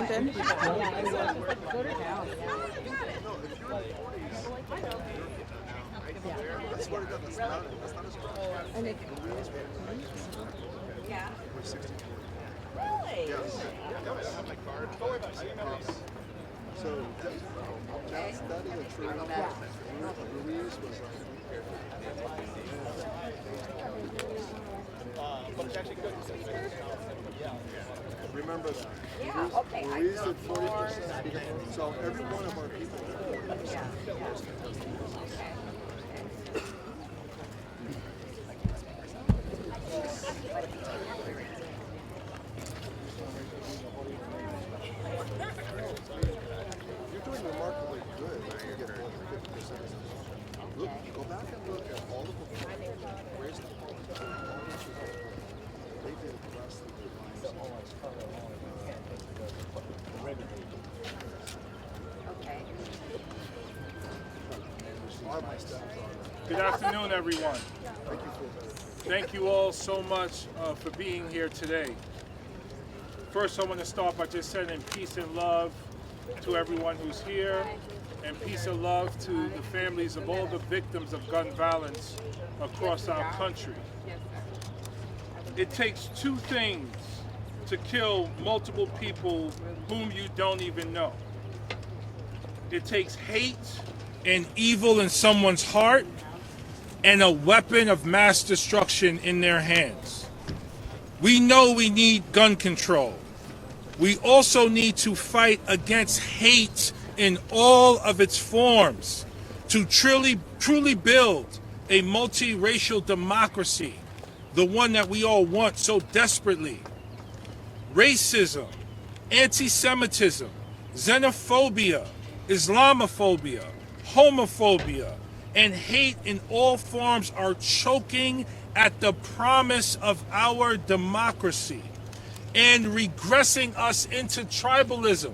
Washington. Yeah. So that is a true. Ruiz was remember that. Yeah, okay. Ruiz did 40%. So every one of our people did 40%. You're doing remarkably good when you get more than 50%. Look, go back and look at all of the raised they did less than Okay. Good afternoon, everyone. Thank you all so much for being here today. First, I want to start by just sending peace and love to everyone who's here, and peace and love to the families of all the victims of gun violence across our country. It takes two things to kill multiple people whom you don't even know. It takes hate and evil in someone's heart and a weapon of mass destruction in their hands. We know we need gun control. We also need to fight against hate in all of its forms to truly build a multiracial democracy, the one that we all want so desperately. Racism, anti-Semitism, xenophobia, Islamophobia, homophobia, and hate in all forms are choking at the promise of our democracy and regressing us into tribalism.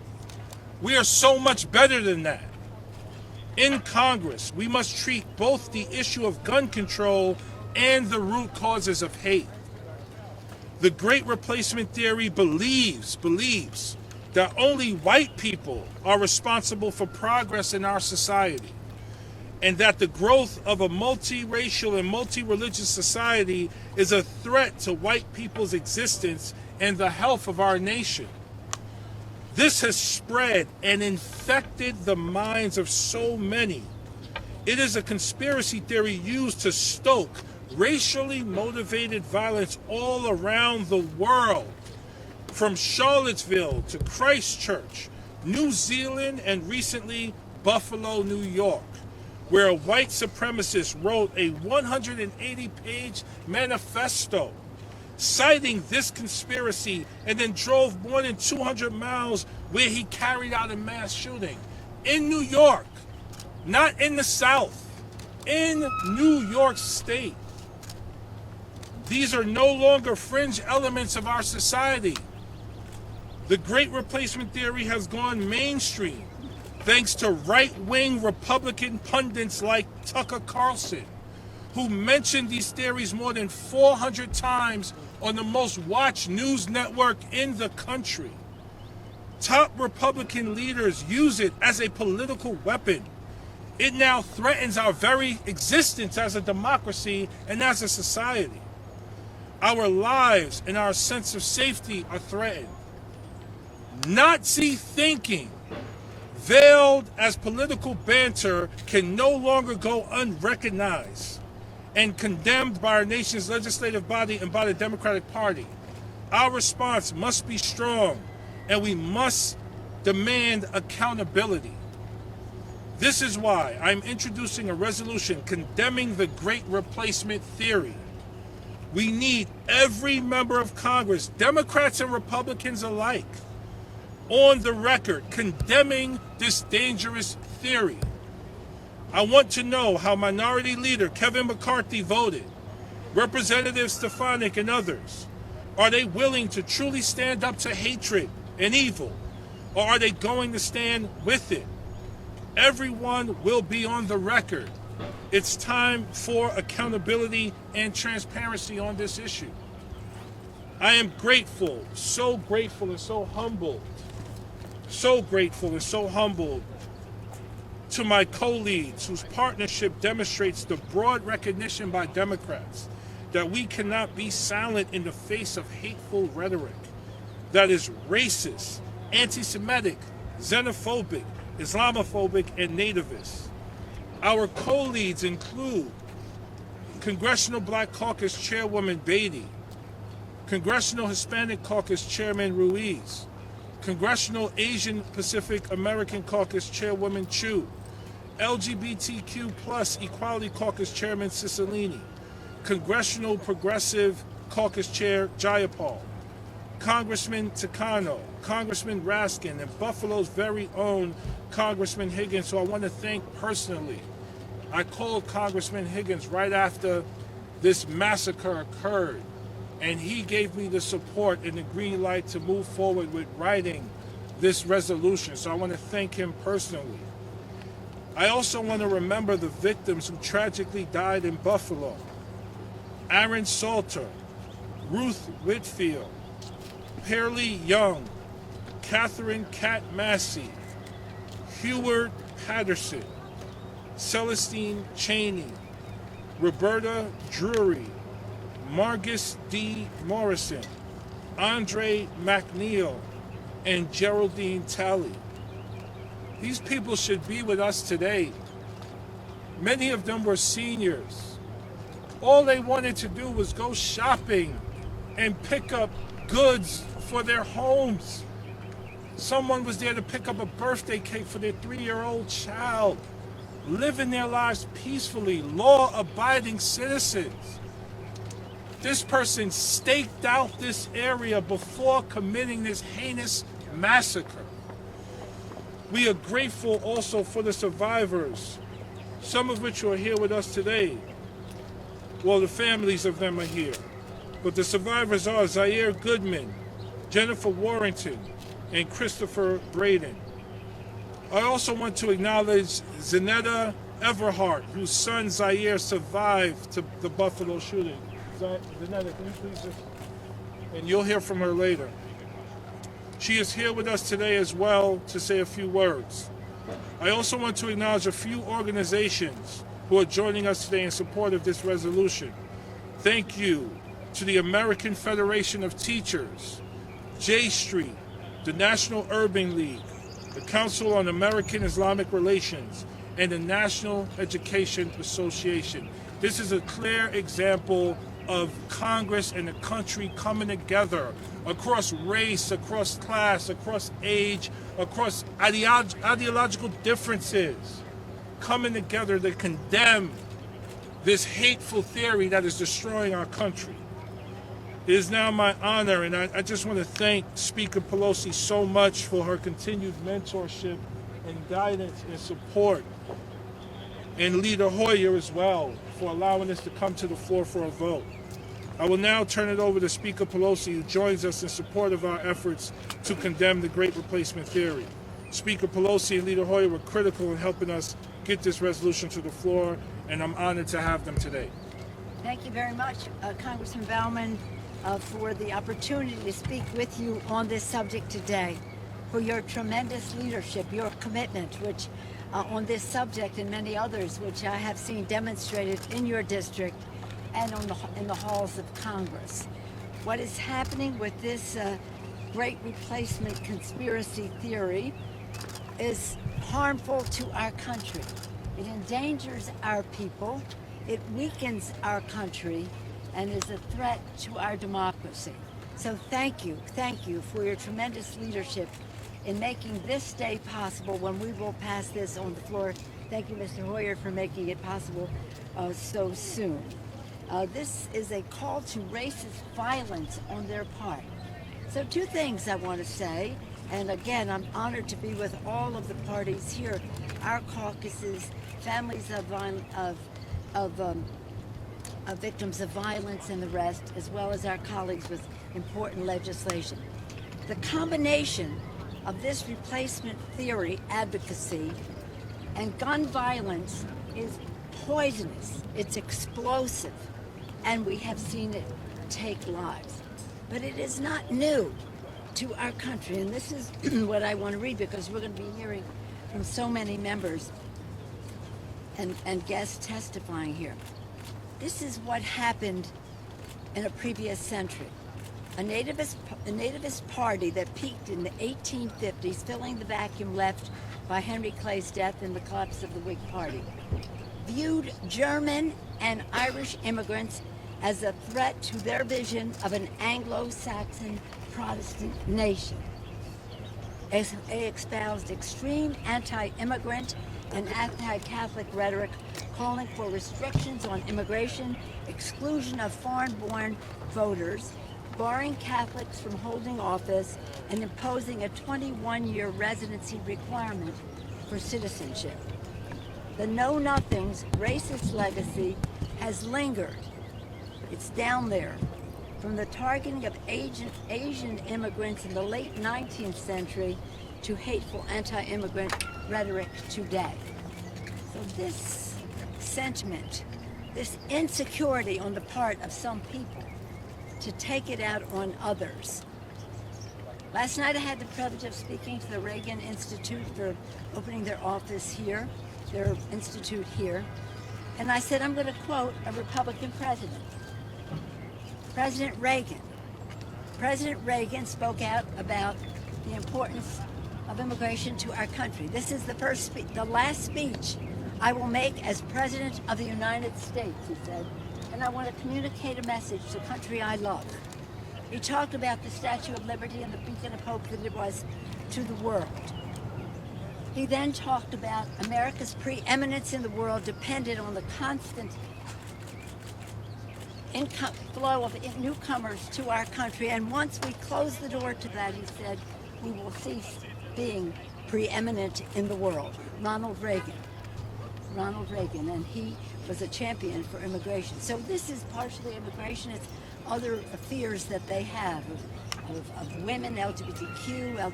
We are so much better than that. In Congress, we must treat both the issue of gun control and the root causes of hate. The Great Replacement Theory believes that only white people are responsible for progress in our society, and that the growth of a multiracial and multi-religious society is a threat to white people's existence and the health of our nation. This has spread and infected the minds of so many. It is a conspiracy theory used to stoke racially motivated violence all around the world, from Charlottesville to Christchurch, New Zealand, and recently Buffalo, New York, where a white supremacist wrote a 180-page manifesto citing this conspiracy and then drove more than 200 miles where he carried out a mass shooting in New York, not in the South, in New York State. These are no longer fringe elements of our society. The Great Replacement Theory has gone mainstream thanks to right-wing Republican pundits like Tucker Carlson, who mentioned these theories more than 400 times on the most watched news network in the country. Top Republican leaders use it as a political weapon. It now threatens our very existence as a democracy and as a society. Our lives and our sense of safety are threatened. Nazi thinking, veiled as political banter, can no longer go unrecognized and condemned by our nation's legislative body and by the Democratic Party. Our response must be strong, and we must demand accountability. This is why I'm introducing a resolution condemning the Great Replacement Theory. We need every member of Congress, Democrats and Republicans alike, on the record condemning this dangerous theory. I want to know how Minority Leader Kevin McCarthy voted, Representative Stefanik and others. Are they willing to truly stand up to hatred and evil, or are they going to stand with it? Everyone will be on the record. It's time for accountability and transparency on this issue. I am grateful, so grateful and so humbled So grateful and so humbled to my co-leads whose partnership demonstrates the broad recognition by Democrats that we cannot be silent in the face of hateful rhetoric that is racist, anti-Semitic, xenophobic, Islamophobic, and nativist. Our co-leads include Congressional Black Caucus Chairwoman Beatty, Congressional Hispanic Caucus Chairman Ruiz, Congressional Asian Pacific American Caucus Chairwoman Chu, LGBTQ plus Equality Caucus Chairman Cicilline, Congressional Progressive Caucus Chair Jayapal, Congressman Takano, Congressman Raskin, and Buffalo's very own Congressman Higgins, who I want to thank personally. I called Congressman Higgins right after this massacre occurred, and he gave me the support and the green light to move forward with writing this resolution, so I want to thank him personally. I also want to remember the victims who tragically died in Buffalo. Aaron Salter, Ruth Whitfield, Pearlie Young, Catherine Cat Massey, Heward Patterson, Celestine Cheney, Roberta Drury, Margus D. Morrison, Andre McNeil, and Geraldine Talley. These people should be with us today. Many of them were seniors. All they wanted to do was go shopping and pick up goods for their homes. Someone was there to pick up a birthday cake for their 3-year-old child, living their lives peacefully, law-abiding citizens. This person staked out this area before committing this heinous massacre. We are grateful also for the survivors, some of which are here with us today. Well, the families of them are here. But the survivors are Zaire Goodman, Jennifer Warrington, and Christopher Braden. I also want to acknowledge Zanetta Everhart, whose son Zaire survived the Buffalo shooting. Zanetta, can you please just... And you'll hear from her later. She is here with us today as well to say a few words. I also want to acknowledge a few organizations who are joining us today in support of this resolution. Thank you to the American Federation of Teachers, J Street, the National Urban League, the Council on American Islamic Relations, and the National Education Association. This is a clear example of Congress and the country coming together across race, across class, across age, across ideological differences, coming together to condemn this hateful theory that is destroying our country. It is now my honor, and I just want to thank Speaker Pelosi so much for her continued mentorship and guidance and support, and Leader Hoyer as well for allowing us to come to the floor for a vote. I will now turn it over to Speaker Pelosi, who joins us in support of our efforts to condemn the Great Replacement Theory. Speaker Pelosi and Leader Hoyer were critical in helping us get this resolution to the floor, and I'm honored to have them today. Thank you very much, Congressman Bowman, for the opportunity to speak with you on this subject today, for your tremendous leadership, your commitment, which on this subject and many others, which I have seen demonstrated in your district and in the halls of Congress. What is happening with this Great Replacement conspiracy theory is harmful to our country. It endangers our people, it weakens our country, and is a threat to our democracy. So thank you for your tremendous leadership in making this day possible when we will pass this on the floor. Thank you, Mr. Hoyer, for making it possible so soon. This is a call to racist violence on their part. So two things I want to say, and again, I'm honored to be with all of the parties here, our caucuses, families of victims of violence and the rest, as well as our colleagues with important legislation. The combination of this replacement theory advocacy and gun violence is poisonous, it's explosive, and we have seen it take lives. But it is not new to our country. And this is what I want to read, because we're going to be hearing from so many members and guests testifying here. This is what happened in a previous century. A nativist party that peaked in the 1850s, filling the vacuum left by Henry Clay's death and the collapse of the Whig Party, viewed German and Irish immigrants as a threat to their vision of an Anglo-Saxon Protestant nation. They espoused extreme anti-immigrant and anti-Catholic rhetoric, calling for restrictions on immigration, exclusion of foreign-born voters, barring Catholics from holding office, and imposing a 21-year residency requirement for citizenship. The Know-Nothings racist legacy has lingered. It's down there. From the targeting of Asian immigrants in the late 19th century to hateful anti-immigrant rhetoric today. So this sentiment, this insecurity on the part of some people to take it out on others. Last night I had the privilege of speaking to the Reagan Institute for opening their office here, their institute here, and I said I'm going to quote a Republican president. President Reagan. President Reagan spoke out about the importance of immigration to our country. This is the last speech I will make as President of the United States, he said, and I want to communicate a message to the country I love. He talked about the Statue of Liberty and the beacon of hope that it was to the world. He then talked about America's preeminence in the world depended on the constant flow of newcomers to our country, and once we close the door to that, he said, we will cease being preeminent in the world. Ronald Reagan, and he was a champion for immigration. So this is partially immigration. It's other fears that they have of women, LGBTQ,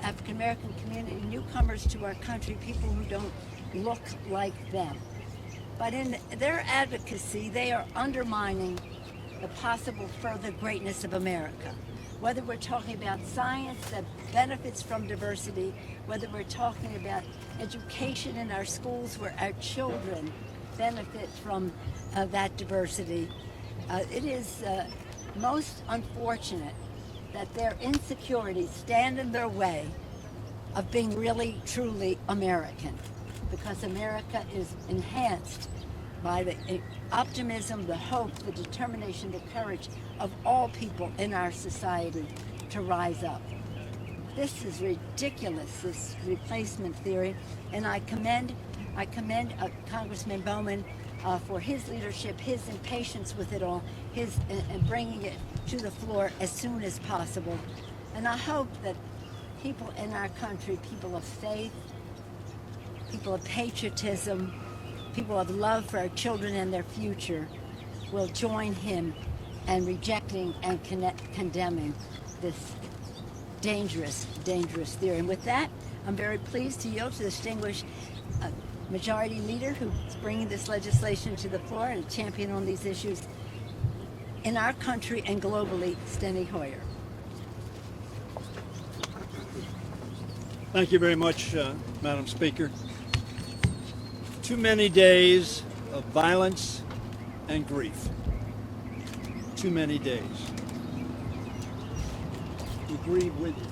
African American community, newcomers to our country, people who don't look like them. But in their advocacy, they are undermining the possible further greatness of America. Whether we're talking about science that benefits from diversity, whether we're talking about education in our schools where our children benefit from that diversity, it is most unfortunate that their insecurities stand in their way of being really, truly American. Because America is enhanced by the optimism, the hope, the determination, the courage of all people in our society to rise up. This is ridiculous, this replacement theory, and I commend Congressman Bowman for his leadership, his impatience with it all, and bringing it to the floor as soon as possible. And I hope that people in our country, people of faith, people of patriotism, people of love for our children and their future will join him in rejecting and condemning this dangerous, dangerous theory. And with that, I'm very pleased to yield to the distinguished majority leader who's bringing this legislation to the floor and a champion on these issues in our country and globally, Steny Hoyer. Thank you very much, Madam Speaker. Too many days of violence and grief. Too many days. We grieve with you.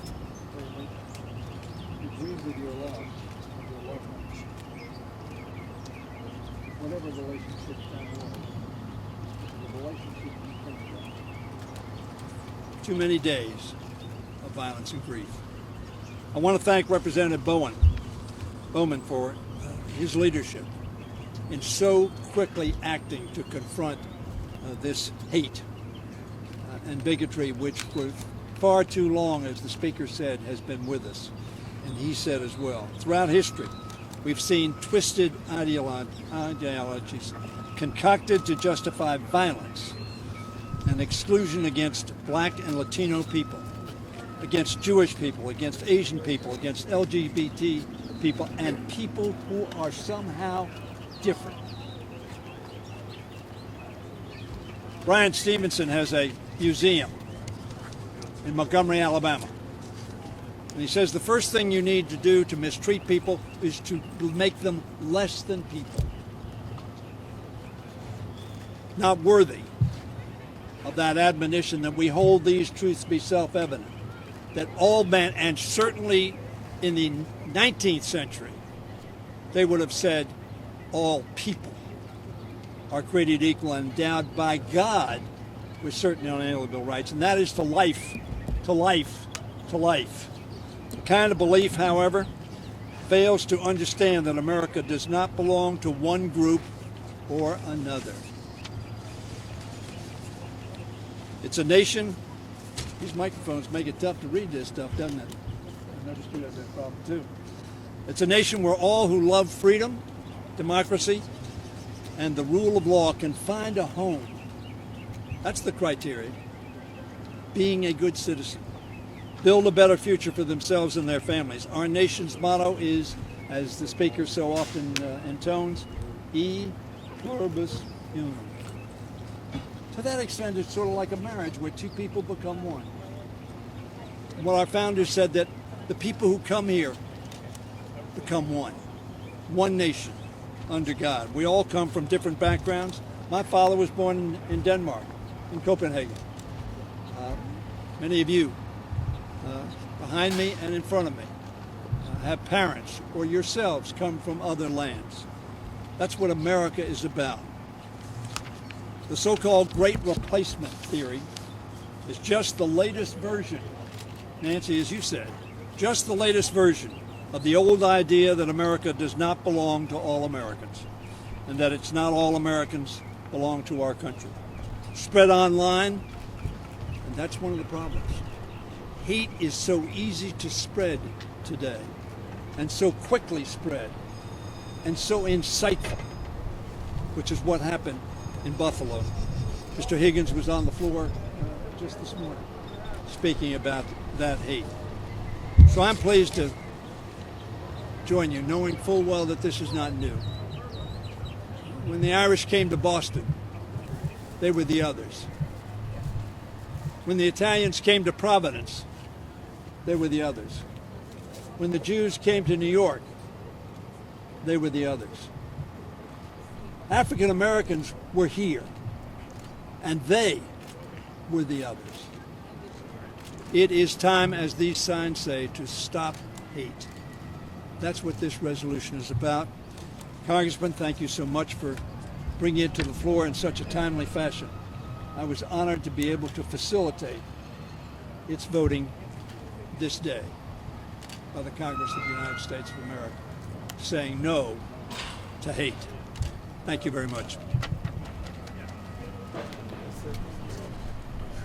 We grieve with your love, your loved ones. Whatever relationship that was, the relationship you think about. Too many days of violence and grief. I want to thank Representative Bowman for his leadership in so quickly acting to confront this hate and bigotry, which for far too long, as the Speaker said, has been with us. And he said as well. Throughout history, we've seen twisted ideologies concocted to justify violence and exclusion against Black and Latino people, against Jewish people, against Asian people, against LGBT people, and people who are somehow different. Brian Stevenson has a museum in Montgomery, Alabama. And he says the first thing you need to do to mistreat people is to make them less than people. Not worthy of that admonition that we hold these truths to be self-evident, that all men, and certainly in the 19th century, they would have said all people are created equal and endowed by God with certain unalienable rights, and that is to life, to life, to life. The kind of belief, however, fails to understand that America does not belong to one group or another. It's a nation. These microphones make it tough to read this stuff, doesn't it? I noticed you have that problem too. It's a nation where all who love freedom, democracy, and the rule of law can find a home. That's the criteria. Being a good citizen. Build a better future for themselves and their families. Our nation's motto is, as the speaker so often intones, E pluribus unum. To that extent, it's sort of like a marriage where two people become one. What our founders said, that the people who come here become one. One nation under God. We all come from different backgrounds. My father was born in Denmark, in Copenhagen. Many of you behind me and in front of me have parents or yourselves come from other lands. That's what America is about. The so-called Great Replacement theory is just the latest version, Nancy, as you said, just the latest version of the old idea that America does not belong to all Americans, and that it's not all Americans belong to our country. Spread online, and that's one of the problems. Hate is so easy to spread today, and so quickly spread, and so insightful, which is what happened in Buffalo. Mr. Higgins was on the floor just this morning speaking about that hate. So I'm pleased to join you, knowing full well that this is not new. When the Irish came to Boston, they were the others. When the Italians came to Providence, they were the others. When the Jews came to New York, they were the others. African Americans were here, and they were the others. It is time, as these signs say, to stop hate. That's what this resolution is about. Congressman, thank you so much for bringing it to the floor in such a timely fashion. I was honored to be able to facilitate its voting this day by the Congress of the United States of America, saying no to hate. Thank you very much.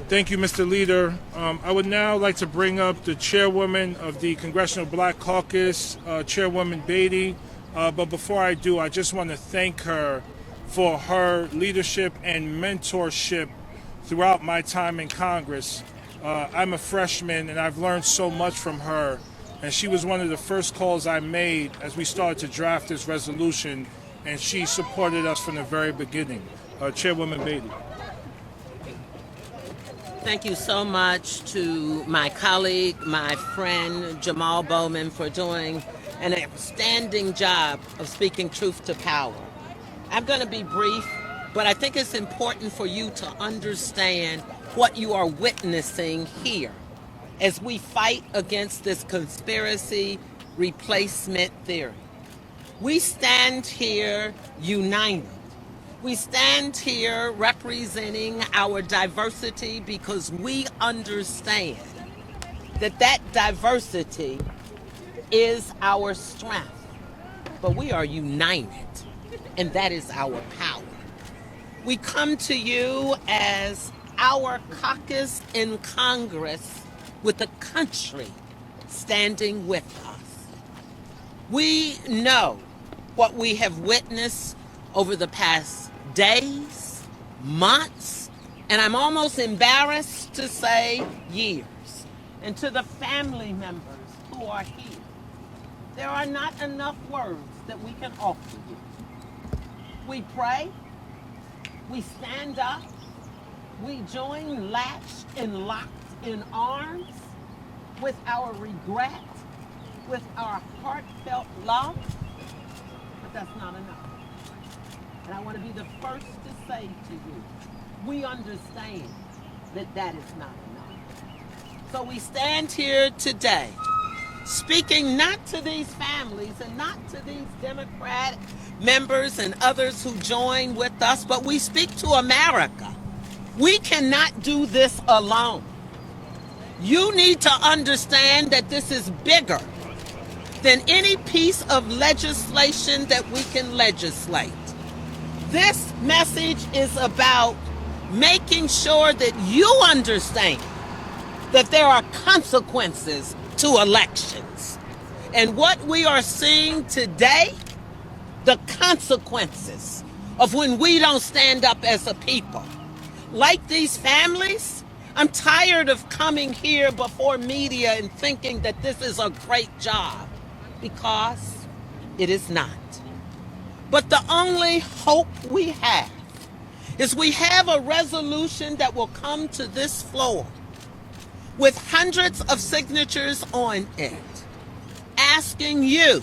Thank you, Mr. Leader. I would now like to bring up the Chairwoman of the Congressional Black Caucus, Chairwoman Beatty. But before I do, I just want to thank her for her leadership and mentorship throughout my time in Congress. I'm a freshman, and I've learned so much from her. And she was one of the first calls I made as we started to draft this resolution, and she supported us from the very beginning. Chairwoman Beatty. Thank you so much to my colleague, my friend Jamaal Bowman, for doing an outstanding job of speaking truth to power. I'm going to be brief, but I think it's important for you to understand what you are witnessing here as we fight against this conspiracy replacement theory. We stand here united. We stand here representing our diversity because we understand that that diversity is our strength. But we are united, and that is our power. We come to you as our caucus in Congress with the country standing with us. We know what we have witnessed over the past days, months, and I'm almost embarrassed to say years. And to the family members who are here, there are not enough words that we can offer you. We pray, we stand up, we join latched and locked in arms with our regret with our heartfelt love, but that's not enough. And I want to be the first to say to you, we understand that that is not enough. So we stand here today speaking not to these families and not to these Democrat members and others who join with us, but we speak to America. We cannot do this alone. You need to understand that this is bigger than any piece of legislation that we can legislate. This message is about making sure that you understand that there are consequences to elections. And what we are seeing today, the consequences of when we don't stand up as a people. Like these families, I'm tired of coming here before media and thinking that this is a great job, because it is not. But the only hope we have is we have a resolution that will come to this floor with hundreds of signatures on it, asking you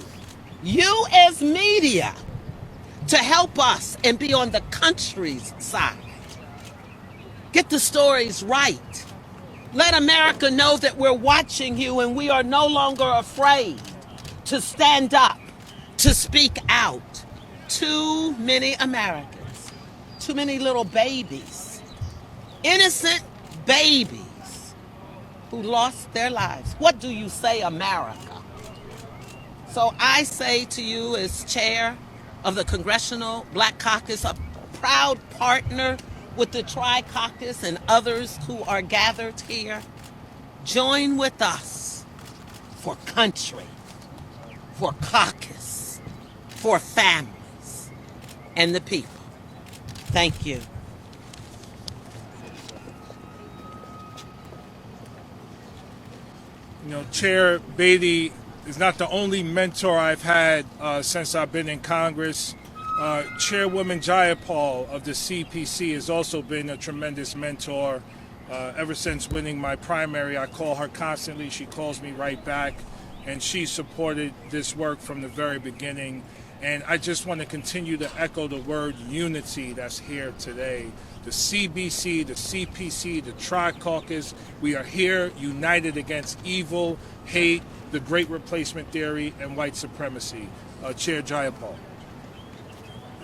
as media, to help us and be on the country's side. Get the stories right. Let America know that we're watching you and we are no longer afraid to stand up, to speak out. Too many Americans, too many little babies, innocent babies who lost their lives. What do you say, America? So I say to you, as chair of the Congressional Black Caucus, a proud partner with the Tri-Caucus and others who are gathered here, join with us for country, for caucus, for families and the people. Thank you. You know, Chair Beatty is not the only mentor I've had since I've been in Congress. Chairwoman Jayapal of the CPC has also been a tremendous mentor. Ever since winning my primary, I call her constantly. She calls me right back, and she supported this work from the very beginning. And I just want to continue to echo the word unity that's here today. The CBC, the CPC, the Tri-Caucus, we are here united against evil, hate, the Great Replacement Theory, and white supremacy. Chair Jayapal.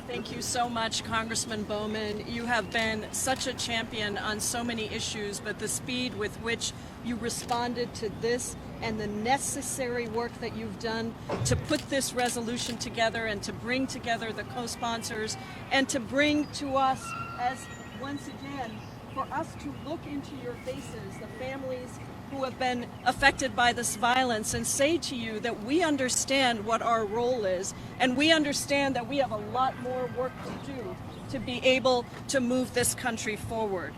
Thank you so much, Congressman Bowman. You have been such a champion on so many issues, but the speed with which you responded to this and the necessary work that you've done to put this resolution together and to bring together the co-sponsors and to bring to us, as once again, for us to look into your faces, the families who have been affected by this violence, and say to you that we understand what our role is, and we understand that we have a lot more work to do to be able to move this country forward.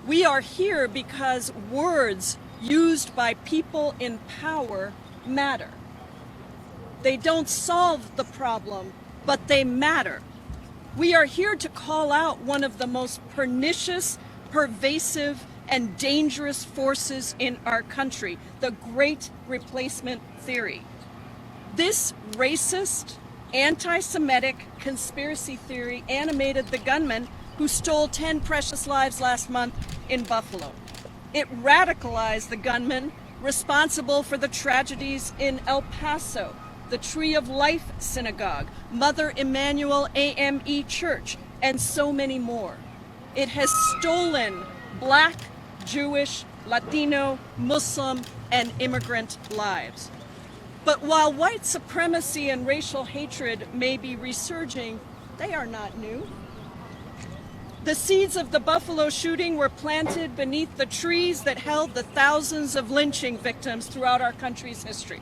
We are here because words used by people in power matter. They don't solve the problem, but they matter. We are here to call out one of the most pernicious, pervasive, and dangerous forces in our country, the Great Replacement Theory. This racist, anti-Semitic conspiracy theory animated the gunman who stole 10 precious lives last month in Buffalo. It radicalized the gunman responsible for the tragedies in El Paso, the Tree of Life Synagogue, Mother Emanuel AME Church, and so many more. It has stolen Black, Jewish, Latino, Muslim, and immigrant lives. But while white supremacy and racial hatred may be resurging, they are not new. The seeds of the Buffalo shooting were planted beneath the trees that held the thousands of lynching victims throughout our country's history.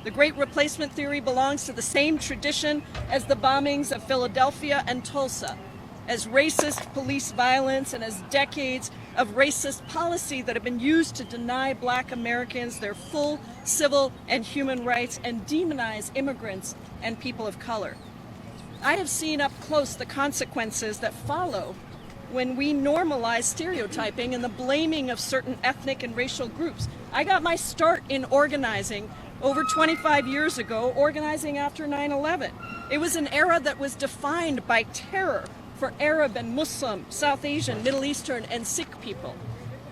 The Great Replacement Theory belongs to the same tradition as the bombings of Philadelphia and Tulsa, as racist police violence, and as decades of racist policy that have been used to deny Black Americans their full civil and human rights and demonize immigrants and people of color. I have seen up close the consequences that follow when we normalize stereotyping and the blaming of certain ethnic and racial groups. I got my start in organizing over 25 years ago, organizing after 9/11. It was an era that was defined by terror for Arab and Muslim, South Asian, Middle Eastern, and Sikh people.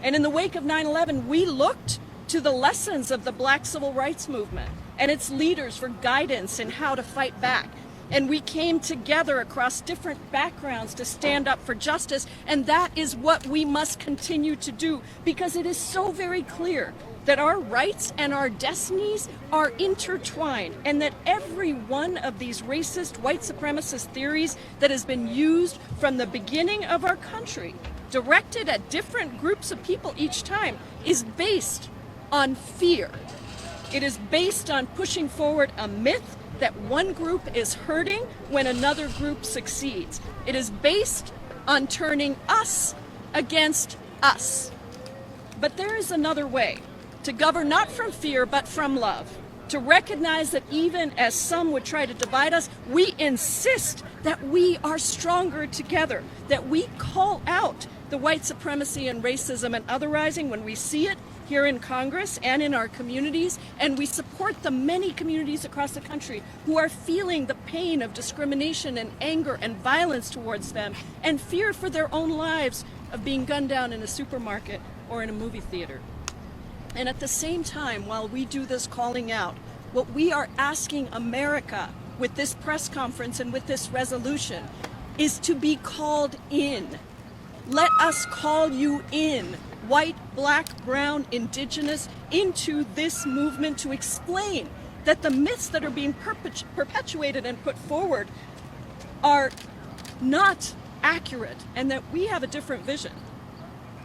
And in the wake of 9/11, we looked to the lessons of the Black Civil Rights Movement and its leaders for guidance in how to fight back. And we came together across different backgrounds to stand up for justice, and that is what we must continue to do, because it is so very clear that our rights and our destinies are intertwined, and that every one of these racist, white supremacist theories that has been used from the beginning of our country, directed at different groups of people each time, is based on fear. It is based on pushing forward a myth that one group is hurting when another group succeeds. It is based on turning us against us. But there is another way to govern, not from fear, but from love. To recognize that even as some would try to divide us, we insist that we are stronger together, that we call out the white supremacy and racism and otherizing when we see it here in Congress and in our communities, and we support the many communities across the country who are feeling the pain of discrimination and anger and violence towards them, and fear for their own lives of being gunned down in a supermarket or in a movie theater. And at the same time, while we do this calling out, what we are asking America with this press conference and with this resolution is to be called in. Let us call you in, white, black, brown, indigenous, into this movement to explain that the myths that are being perpetuated and put forward are not accurate, and that we have a different vision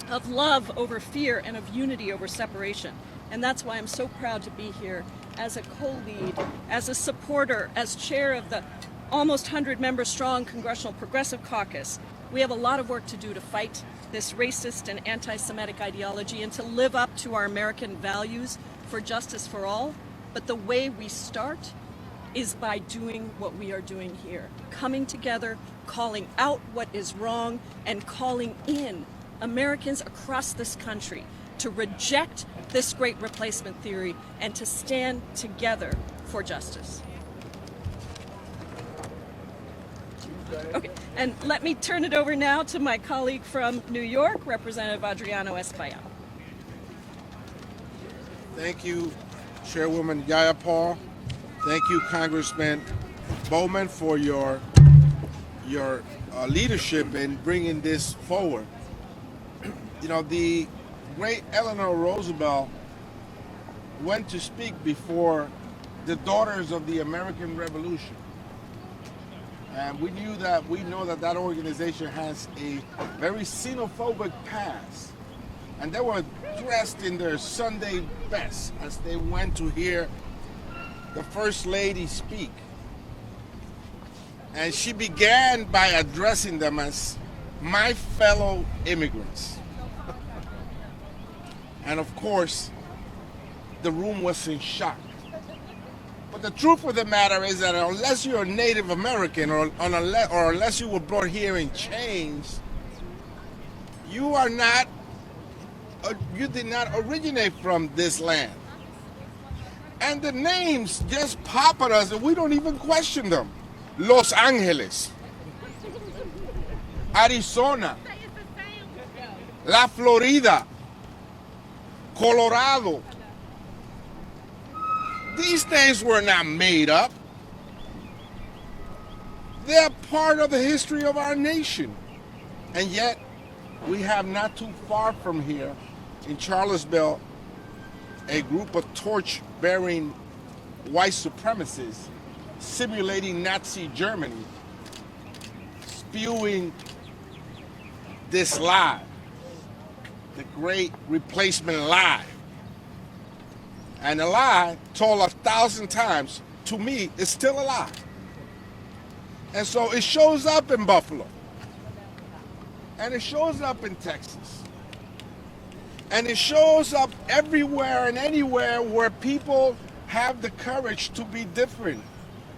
of love over fear and of unity over separation. And that's why I'm so proud to be here as a co-lead, as a supporter, as chair of the almost 100-member strong Congressional Progressive Caucus. We have a lot of work to do to fight this racist and anti-Semitic ideology and to live up to our American values for justice for all. But the way we start is by doing what we are doing here, coming together, calling out what is wrong, and calling in Americans across this country to reject this great replacement theory and to stand together for justice. Okay, and let me turn it over now to my colleague from New York, Representative Adriano Espaillat. Thank you, Chairwoman Jayapal. Thank you, Congressman Bowman, for your leadership in bringing this forward. You know, the great Eleanor Roosevelt went to speak before the Daughters of the American Revolution. And we know that that organization has a very xenophobic past. And they were dressed in their Sunday best as they went to hear the First Lady speak. And she began by addressing them as my fellow immigrants. And of course, the room was in shock. But the truth of the matter is that unless you're a Native American or unless you were born here in chains, you did not originate from this land. And the names just pop at us and we don't even question them. Los Angeles, Arizona, La Florida, Colorado. These things were not made up. They're part of the history of our nation. And yet, we have not too far from here, in Charlottesville, a group of torch-bearing white supremacists simulating Nazi Germany, spewing this lie, the great replacement lie. And a lie told 1,000 times, to me, is still a lie. And so it shows up in Buffalo. And it shows up in Texas. And it shows up everywhere and anywhere where people have the courage to be different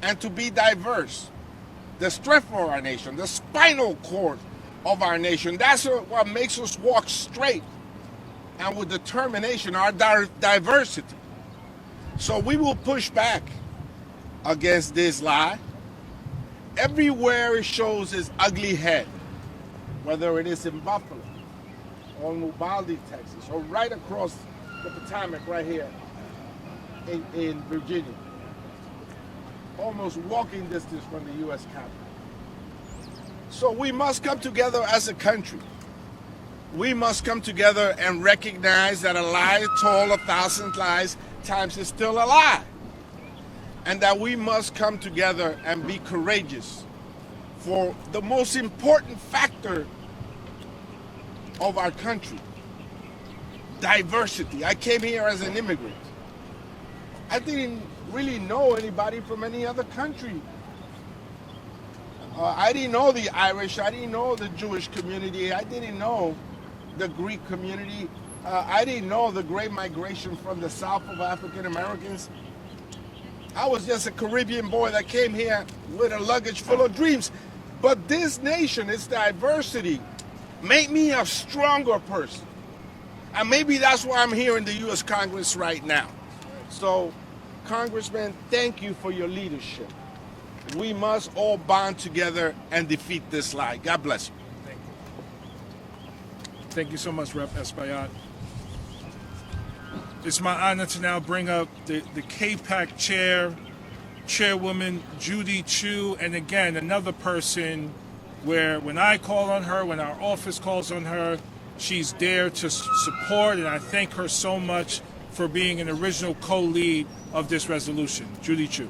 and to be diverse. The strength of our nation, the spinal cord of our nation. That's what makes us walk straight and with determination, our diversity. So we will push back against this lie. Everywhere it shows its ugly head, whether it is in Buffalo, or in Uvalde, Texas, or right across the Potomac right here in Virginia, almost walking distance from the U.S. Capitol. So we must come together as a country. We must come together and recognize that a lie told 1,000 lies times is still a lie. And that we must come together and be courageous for the most important factor of our country, diversity. I came here as an immigrant. I didn't really know anybody from any other country. I didn't know the Irish, I didn't know the Jewish community, I didn't know the Greek community, I didn't know the great migration from the South of African Americans. I was just a Caribbean boy that came here with a luggage full of dreams. But this nation, its diversity, made me a stronger person. And maybe that's why I'm here in the U.S. Congress right now. So, Congressman, thank you for your leadership. We must all bond together and defeat this lie. God bless you. Thank you. Thank you so much, Rep. Espaillat. It's my honor to now bring up the KPAC chair, Chairwoman Judy Chu, and again, another person where when I call on her, when our office calls on her, she's there to support, and I thank her so much for being an original co-lead of this resolution. Judy Chu.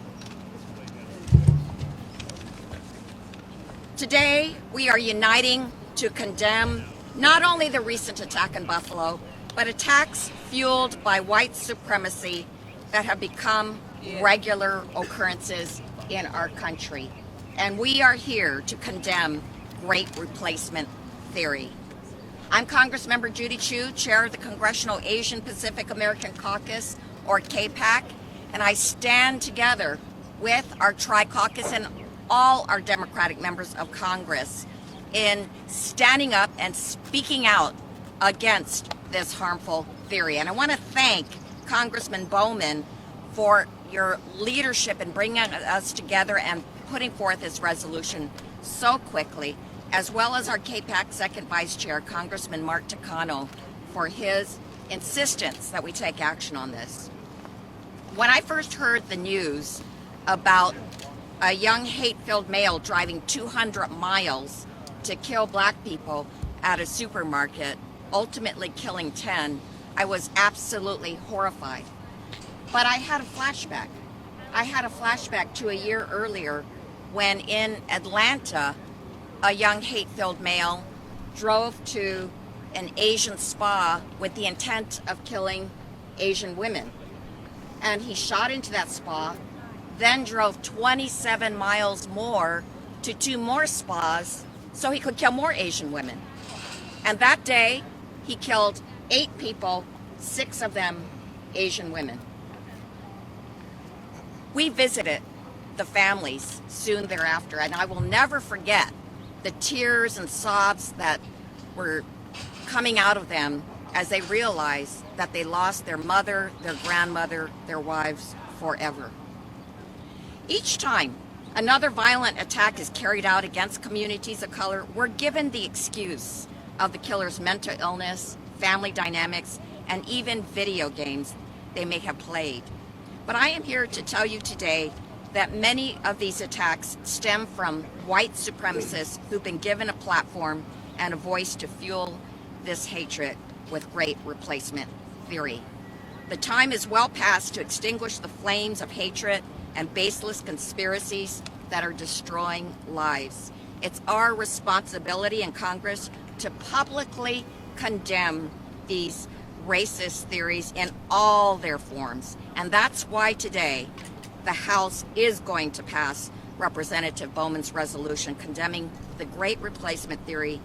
Today, we are uniting to condemn not only the recent attack in Buffalo, but attacks fueled by white supremacy that have become regular occurrences in our country. And we are here to condemn great replacement theory. I'm Congressmember Judy Chu, chair of the Congressional Asian Pacific American Caucus, or KPAC, and I stand together with our Tri-Caucus and all our Democratic members of Congress in standing up and speaking out against this harmful theory. And I want to thank Congressman Bowman for your leadership in bringing us together and putting forth this resolution so quickly, as well as our KPAC Second Vice Chair, Congressman Mark Takano, for his insistence that we take action on this. When I first heard the news about a young hate-filled male driving 200 miles to kill black people at a supermarket, ultimately killing 10, I was absolutely horrified. But I had a flashback. I had a flashback to a year earlier when in Atlanta, a young hate-filled male drove to an Asian spa with the intent of killing Asian women. And he shot into that spa, then drove 27 miles more to 2 more spas so he could kill more Asian women. And that day, he killed 8 people, 6 of them Asian women. We visited the families soon thereafter, and I will never forget the tears and sobs that were coming out of them as they realized that they lost their mother, their grandmother, their wives forever. Each time another violent attack is carried out against communities of color, we're given the excuse of the killer's mental illness, family dynamics, and even video games they may have played. But I am here to tell you today that many of these attacks stem from white supremacists who've been given a platform and a voice to fuel this hatred with great replacement theory. The time is well past to extinguish the flames of hatred and baseless conspiracies that are destroying lives. It's our responsibility in Congress to publicly condemn these racist theories in all their forms. And that's why today the House is going to pass Representative Bowman's resolution condemning the great replacement theory,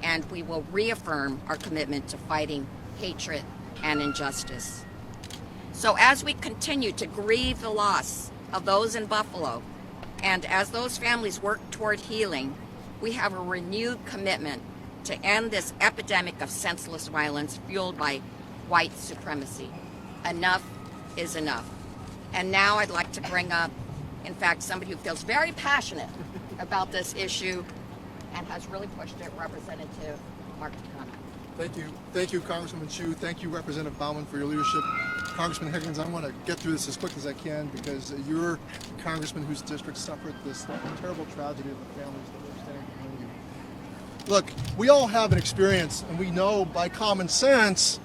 and we will reaffirm our commitment to fighting hatred and injustice. So as we continue to grieve the loss of those in Buffalo, and as those families work toward healing, we have a renewed commitment to end this epidemic of senseless violence fueled by white supremacy. Enough is enough. And now I'd like to bring up, in fact, somebody who feels very passionate about this issue and has really pushed it, Representative Mark Takana. Thank you, Congresswoman Chu. Thank you, Representative Bowman, for your leadership. Congressman Higgins, I want to get through this as quick as I can because you're a congressman whose district suffered this terrible tragedy of the families that were standing behind you. Look, we all have an experience, and we know by common sense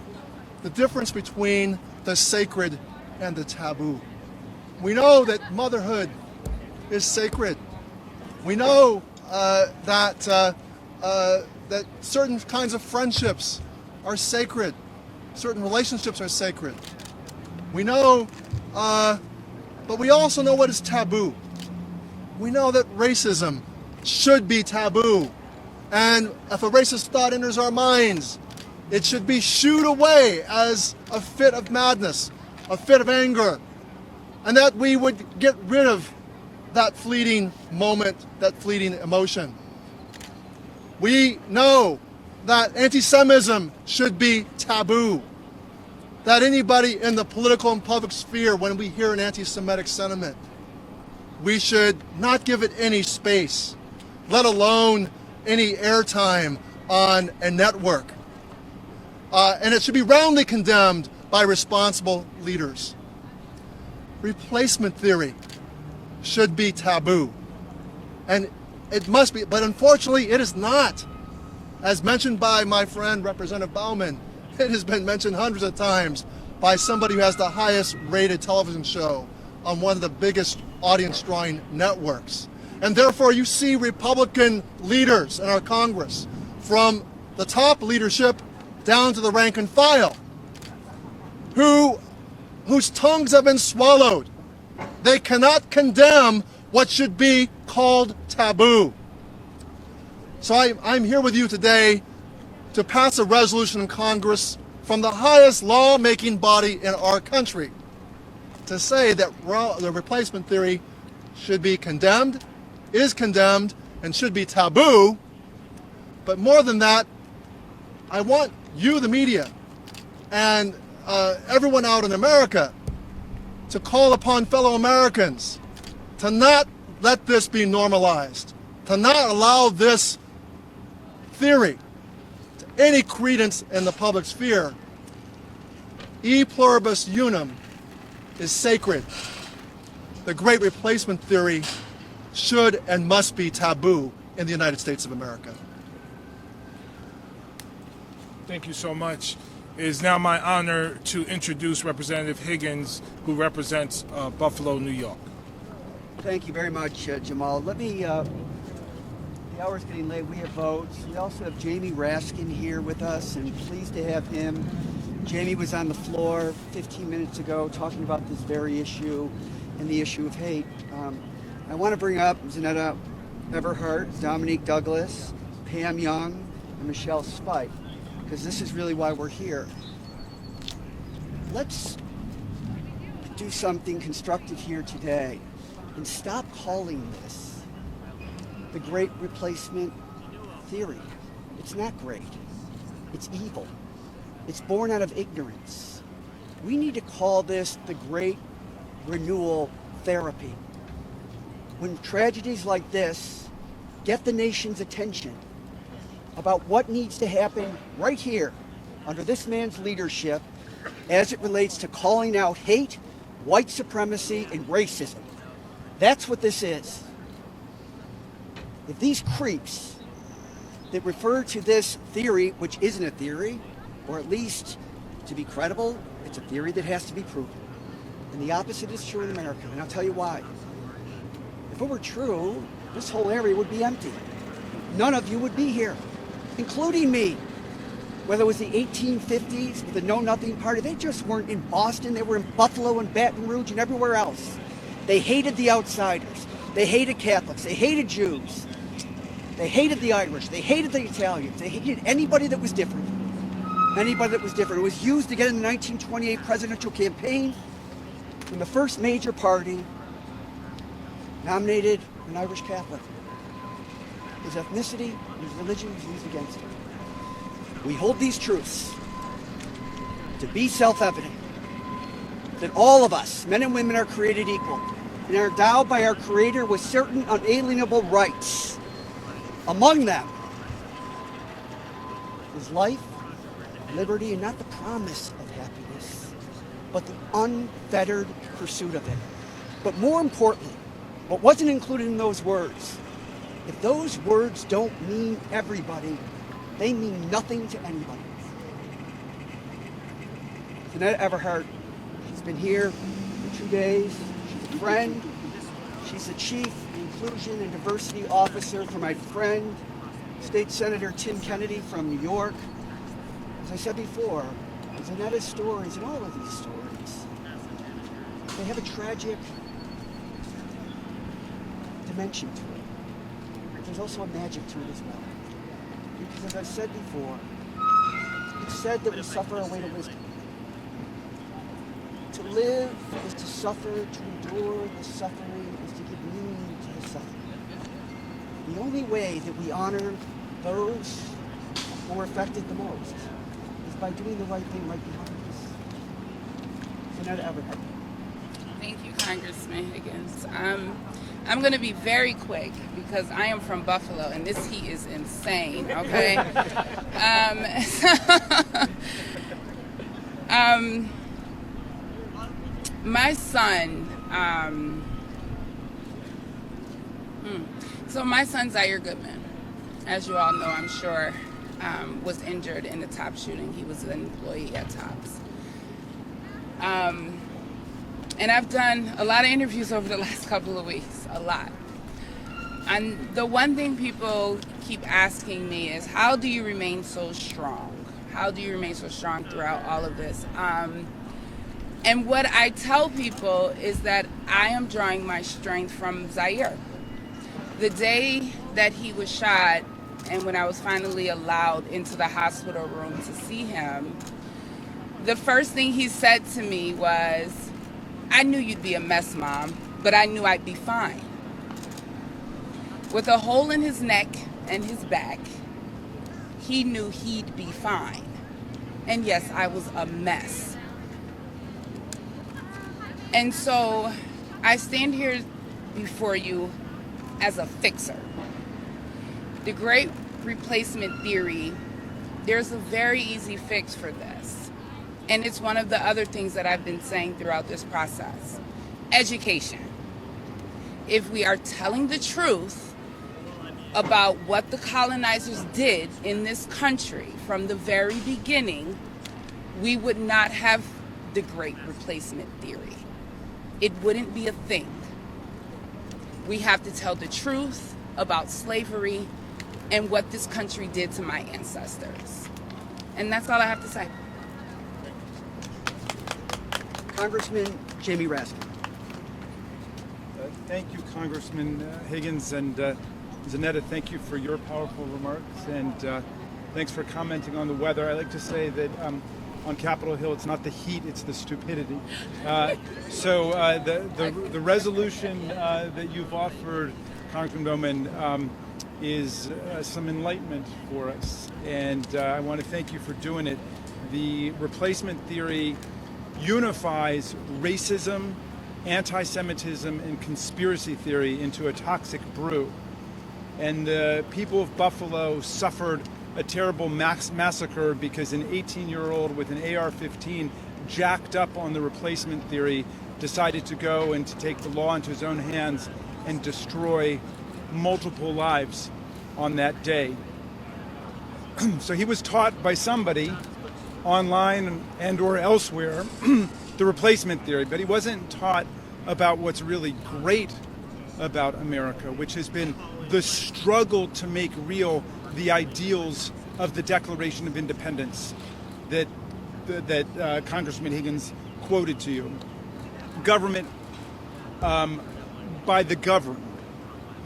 the difference between the sacred and the taboo. We know that motherhood is sacred. We know that certain kinds of friendships are sacred. Certain relationships are sacred. We know, but we also know what is taboo. We know that racism should be taboo. And if a racist thought enters our minds, it should be shooed away as a fit of madness, a fit of anger, and that we would get rid of that fleeting moment, that fleeting emotion. We know that anti-Semitism should be taboo, that anybody in the political and public sphere, when we hear an anti-Semitic sentiment, we should not give it any space, let alone any airtime on a network. And it should be roundly condemned by responsible leaders. Replacement theory should be taboo. And it must be, but unfortunately it is not. As mentioned by my friend Representative Bowman, it has been mentioned hundreds of times by somebody who has the highest rated television show on one of the biggest audience drawing networks. And therefore you see Republican leaders in our Congress, from the top leadership down to the rank and file, whose tongues have been swallowed. They cannot condemn what should be called taboo. So I'm here with you today to pass a resolution in Congress from the highest lawmaking body in our country to say that the replacement theory should be condemned, is condemned, and should be taboo. But more than that, I want you, the media, and everyone out in America to call upon fellow Americans to not let this be normalized, to not allow this theory to any credence in the public sphere. E pluribus unum is sacred. The great replacement theory should and must be taboo in the United States of America. Thank you so much. It is now my honor to introduce Representative Higgins, who represents Buffalo, New York. Thank you very much, Jamaal. Let me, the hour's getting late, we have votes. We also have Jamie Raskin here with us, and pleased to have him. Jamie was on the floor 15 minutes ago talking about this very issue and the issue of hate. I want to bring up Zanetta Everhart, Dominique Douglas, Pam Young, and Michelle Spike, because this is really why we're here. Let's do something constructive here today and stop calling this the great replacement theory. It's not great. It's evil. It's born out of ignorance. We need to call this the great renewal therapy. When tragedies like this get the nation's attention about what needs to happen right here under this man's leadership as it relates to calling out hate, white supremacy, and racism. That's what this is. If these creeps that refer to this theory, which isn't a theory, or at least to be credible, it's a theory that has to be proven. And the opposite is true in America, and I'll tell you why. If it were true, this whole area would be empty. None of you would be here, including me. Whether it was the 1850s with the Know Nothing Party, they just weren't in Boston, they were in Buffalo and Baton Rouge and everywhere else. They hated the outsiders. They hated Catholics. They hated Jews. They hated the Irish. They hated the Italians. They hated anybody that was different. Anybody that was different. It was used again in the 1928 presidential campaign when the first major party nominated an Irish Catholic. His ethnicity, his religion was used against him. We hold these truths to be self-evident that all of us, men and women, are created equal and are endowed by our Creator with certain unalienable rights. Among them is life, liberty, and not the promise of happiness, but the unfettered pursuit of it. But more importantly, what wasn't included in those words, if those words don't mean everybody, they mean nothing to anybody. Zanetta Everhart, she's been here for 2 days. She's a friend. She's the Chief Inclusion and Diversity Officer for my friend, State Senator Tim Kennedy from New York. As I said before, Zanetta's stories and all of these stories, they have a tragic dimension to it. But there's also a magic to it as well. Because as I've said before, it's said that we suffer our way to wisdom. To live is to suffer, to endure the suffering is to give meaning to the suffering. The only way that we honor those who are affected the most is by doing the right thing right behind us. Zanetta Everhart. Thank you, Congressman Higgins. I'm going to be very quick because I am from Buffalo and this heat is insane, okay? My son, so my son Zaire Goodman, as you all know, I'm sure, was injured in the Tops shooting. He was an employee at Tops. And I've done a lot of interviews over the last couple of weeks, a lot. And the one thing people keep asking me is, how do you remain so strong? How do you remain so strong throughout all of this? And what I tell people is that I am drawing my strength from Zaire. The day that he was shot, and when I was finally allowed into the hospital room to see him, the first thing he said to me was, I knew you'd be a mess, Mom, but I knew I'd be fine. With a hole in his neck and his back, he knew he'd be fine. And yes, I was a mess. And so I stand here before you as a fixer. The great replacement theory, there's a very easy fix for this. And it's one of the other things that I've been saying throughout this process. Education. If we are telling the truth about what the colonizers did in this country from the very beginning, we would not have the great replacement theory. It wouldn't be a thing. We have to tell the truth about slavery and what this country did to my ancestors. And that's all I have to say. Congressman Jamie Raskin. Thank you, Congressman Higgins, and Zanetta, thank you for your powerful remarks, and thanks for commenting on the weather. I like to say that on Capitol Hill, it's not the heat, it's the stupidity. So the resolution that you've offered, Congressman Bowman, is some enlightenment for us, and I want to thank you for doing it. The replacement theory unifies racism, anti-Semitism, and conspiracy theory into a toxic brew. And the people of Buffalo suffered a terrible massacre because an 18-year-old with an AR-15 jacked up on the replacement theory decided to go and to take the law into his own hands and destroy multiple lives on that day. So he was taught by somebody online and or elsewhere the replacement theory, but he wasn't taught about what's really great about America, which has been the struggle to make real the ideals of the Declaration of Independence that Congressman Higgins quoted to you. Government by the governed,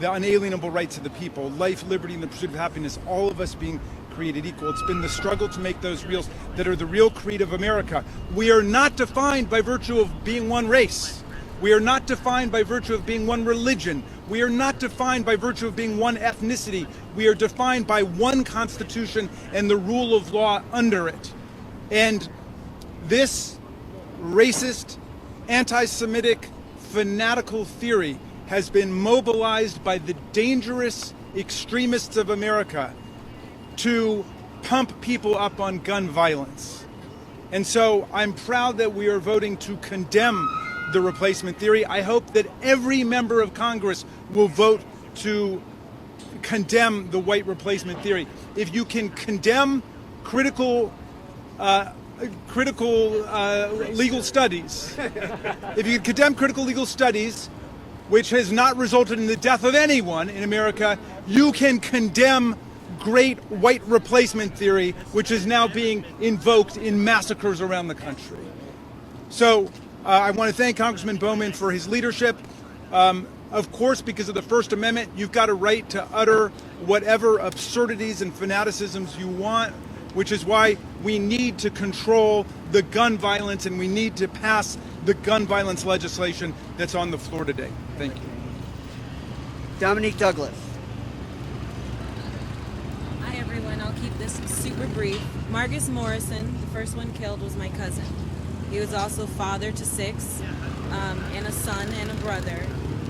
the unalienable rights of the people, life, liberty, and the pursuit of happiness, all of us being created equal. It's been the struggle to make those reals that are the real creed of America. We are not defined by virtue of being one race. We are not defined by virtue of being one religion. We are not defined by virtue of being one ethnicity. We are defined by one Constitution and the rule of law under it. And this racist, anti-Semitic fanatical theory has been mobilized by the dangerous extremists of America to pump people up on gun violence. And so I'm proud that we are voting to condemn the replacement theory. I hope that every member of Congress will vote to condemn the white replacement theory. If you can condemn critical legal studies, if you can condemn critical legal studies, which has not resulted in the death of anyone in America, you can condemn great white replacement theory, which is now being invoked in massacres around the country. So I want to thank Congressman Bowman for his leadership. Of course, because of the First Amendment, you've got a right to utter whatever absurdities and fanaticisms you want, which is why we need to control the gun violence and we need to pass the gun violence legislation that's on the floor today. Thank you. Dominique Douglas. Hi everyone, I'll keep this super brief. Marcus Morrison, the first one killed, was my cousin. He was also father to 6, and a son and a brother.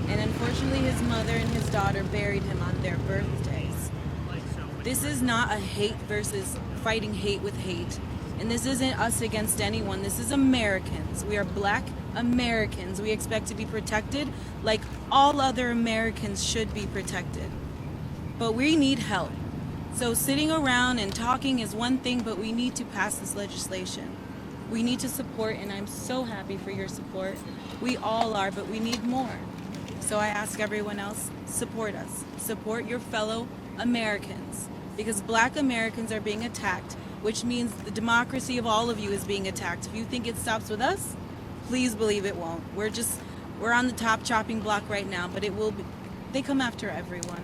And unfortunately his mother and his daughter buried him on their birthdays. This is not a hate versus fighting hate with hate. And this isn't us against anyone. This is Americans. We are black Americans. We expect to be protected like all other Americans should be protected. But we need help. So sitting around and talking is one thing, but we need to pass this legislation. We need to support, and I'm so happy for your support. We all are, but we need more. So I ask everyone else, support us. Support your fellow Americans. Because black Americans are being attacked, which means the democracy of all of you is being attacked. If you think it stops with us, please believe it won't. We're on the top chopping block right now, but it will be, they come after everyone.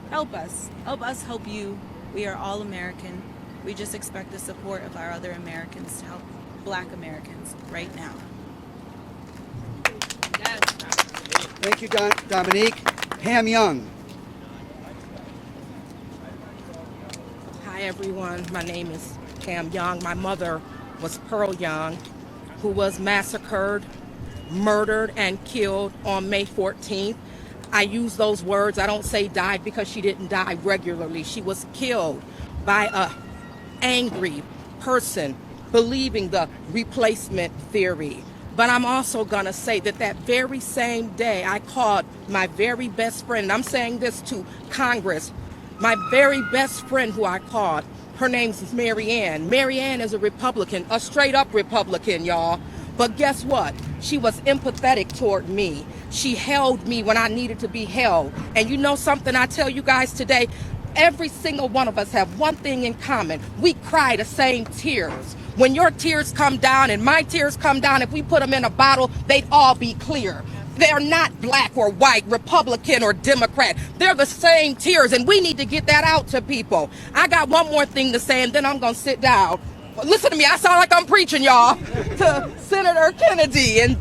Help us help you. We are all American. We just expect the support of our other Americans to help black Americans right now. Yes. Thank you, Dominique. Pam Young. Hi everyone, my name is Pam Young. My mother was Pearl Young, who was massacred, murdered, and killed on May 14th. I use those words, I don't say died because she didn't die regularly. She was killed by an angry person believing the replacement theory. But I'm also gonna say that that very same day I called my very best friend, and I'm saying this to Congress, my very best friend who I called, her name's Mary Ann. Mary Ann is a Republican, a straight up Republican, y'all. But guess what? She was empathetic toward me. She held me when I needed to be held. And you know something I tell you guys today? Every single one of us have one thing in common. We cry the same tears. When your tears come down and my tears come down, if we put them in a bottle, they'd all be clear. They're not black or white, Republican or Democrat. They're the same tears, and we need to get that out to people. I got one more thing to say, and then I'm going to sit down. Listen to me, I sound like I'm preaching, y'all. To Senator Kennedy and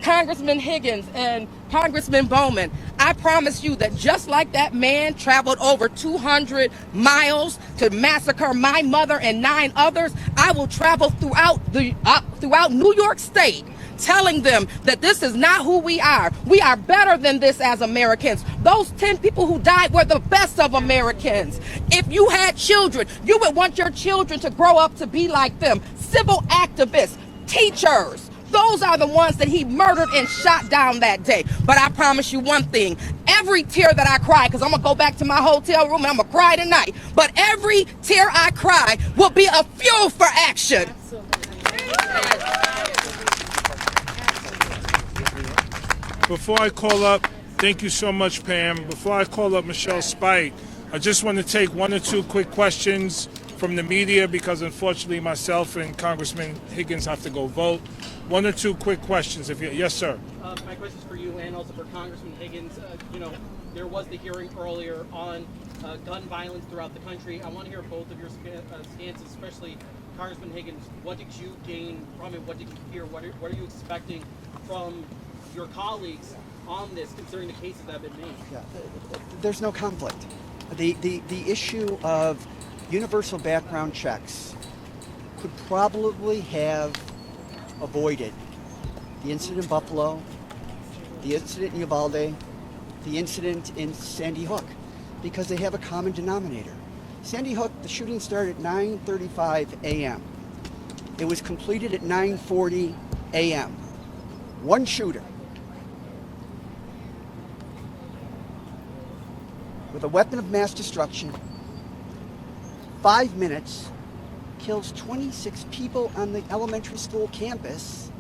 Congressman Higgins and Congressman Bowman, I promise you that just like that man traveled over 200 miles to massacre my mother and 9 others, I will travel throughout New York State, telling them that this is not who we are. We are better than this as Americans. Those 10 people who died were the best of Americans. If you had children, you would want your children to grow up to be like them. Civil activists, teachers, those are the ones that he murdered and shot down that day. But I promise you one thing, every tear that I cry, because I'm going to go back to my hotel room and I'm going to cry tonight, but every tear I cry will be a fuel for action. Before I call up, thank you so much, Pam. Before I call up Michelle Spite, I just want to take 1 or 2 quick questions from the media because unfortunately myself and Congressman Higgins have to go vote. 1 or 2 quick questions. Yes, sir. My question is for you and also for Congressman Higgins. There was the hearing earlier on gun violence throughout the country. I want to hear both of your stances, especially Congressman Higgins. What did you gain from it? What did you hear? What are you expecting from your colleagues on this, considering the cases that have been made? Yeah, there's no conflict. The issue of universal background checks could probably have avoided the incident in Buffalo, the incident in Uvalde, the incident in Sandy Hook, because they have a common denominator. Sandy Hook, the shooting started at 9:35 a.m. It was completed at 9:40 a.m. One shooter with a weapon of mass destruction, 5 minutes, kills 26 people on the elementary school campus,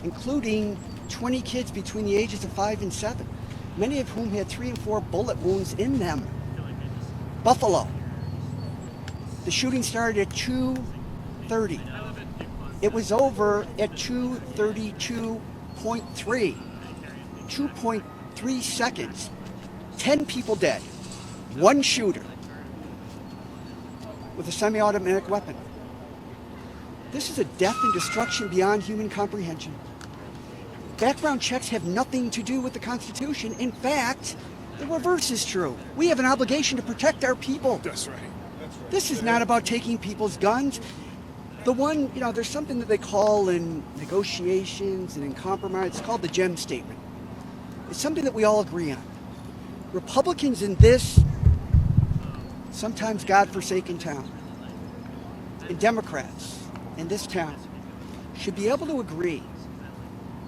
including 20 kids between the ages of 5 and 7, many of whom had 3 and 4 bullet wounds in them. Buffalo. The shooting started at 2:30. It was over at 2:32.3. 2.3 seconds. 10 people dead. One shooter with a semi-automatic weapon. This is a death and destruction beyond human comprehension. Background checks have nothing to do with the Constitution. In fact, the reverse is true. We have an obligation to protect our people. That's right. This is not about taking people's guns. There's something that they call in negotiations and in compromise, it's called the GEM statement. It's something that we all agree on. Republicans in this sometimes God-forsaken town, and Democrats in this town should be able to agree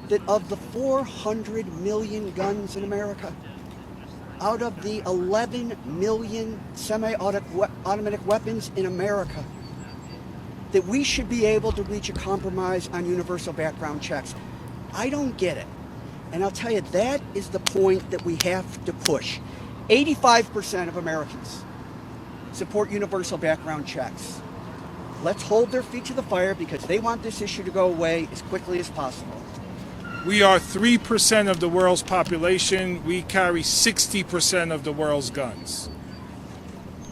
that of the 400 million guns in America, out of the 11 million semi-automatic weapons in America, that we should be able to reach a compromise on universal background checks. I don't get it. And I'll tell you, that is the point that we have to push. 85% of Americans support universal background checks. Let's hold their feet to the fire because they want this issue to go away as quickly as possible. We are 3% of the world's population. We carry 60% of the world's guns.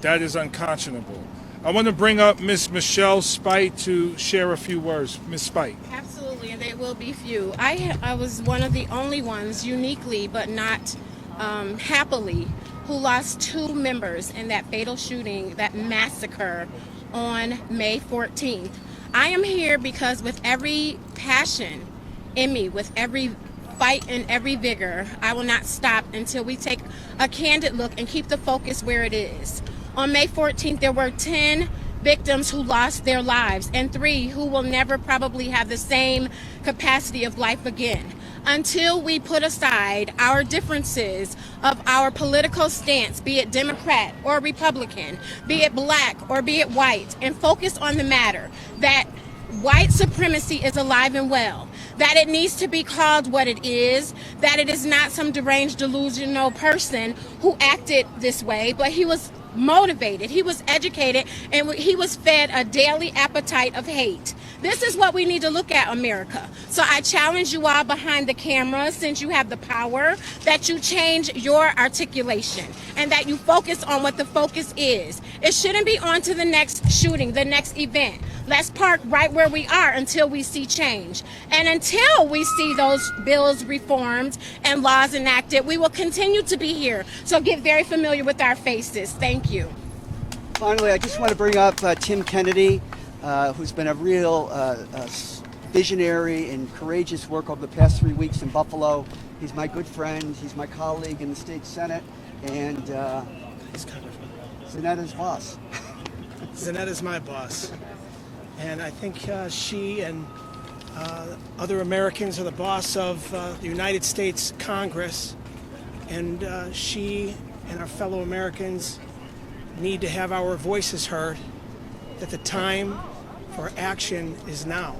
That is unconscionable. I want to bring up Ms. Michelle Spite to share a few words. Ms. Spite. Absolutely, and they will be few. I was one of the only ones, uniquely but not happily, who lost 2 members in that fatal shooting, that massacre on May 14th. I am here because with every passion in me, with every fight and every vigor, I will not stop until we take a candid look and keep the focus where it is. On May 14th, there were 10 victims who lost their lives and 3 who will never probably have the same capacity of life again. Until we put aside our differences of our political stance, be it Democrat or Republican, be it black or be it white, and focus on the matter that white supremacy is alive and well, that it needs to be called what it is, that it is not some deranged, delusional person who acted this way, but he was motivated, he was educated, and he was fed a daily appetite of hate. This is what we need to look at, America. So I challenge you all behind the camera, since you have the power, that you change your articulation and that you focus on what the focus is. It shouldn't be on to the next shooting, the next event. Let's park right where we are until we see change. And until we see those bills reformed and laws enacted, we will continue to be here. So get very familiar with our faces. Thank you. Finally, I just want to bring up Tim Kennedy, who's been a real visionary and courageous work over the past 3 weeks in Buffalo. He's my good friend. He's my colleague in the state Senate, and Zanetta's boss. Zanetta's my boss. And I think she and other Americans are the boss of the United States Congress. And she and our fellow Americans need to have our voices heard, that the time for action is now.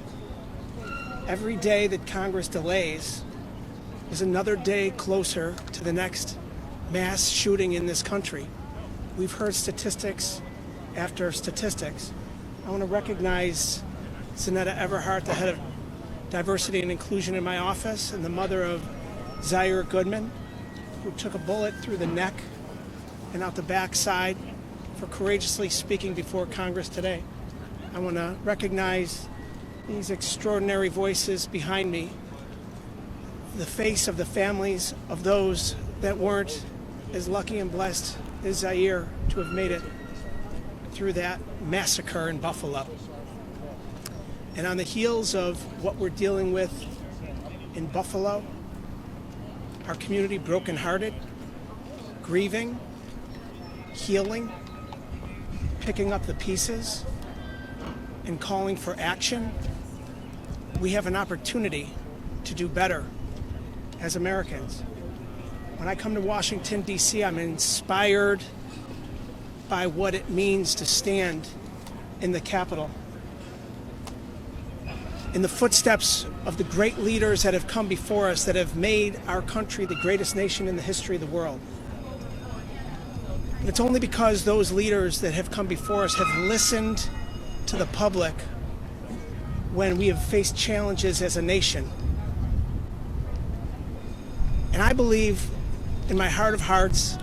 Every day that Congress delays is another day closer to the next mass shooting in this country. We've heard statistics after statistics. I want to recognize Zanetta Everhart, the head of diversity and inclusion in my office, and the mother of Zaire Goodman, who took a bullet through the neck and out the backside for courageously speaking before Congress today. I want to recognize these extraordinary voices behind me, the face of the families of those that weren't as lucky and blessed as Zaire to have made it through that massacre in Buffalo. And on the heels of what we're dealing with in Buffalo, our community brokenhearted, grieving, healing, picking up the pieces, and calling for action, we have an opportunity to do better as Americans. When I come to Washington, D.C., I'm inspired by what it means to stand in the Capitol, in the footsteps of the great leaders that have come before us, that have made our country the greatest nation in the history of the world. And it's only because those leaders that have come before us have listened to the public when we have faced challenges as a nation. And I believe in my heart of hearts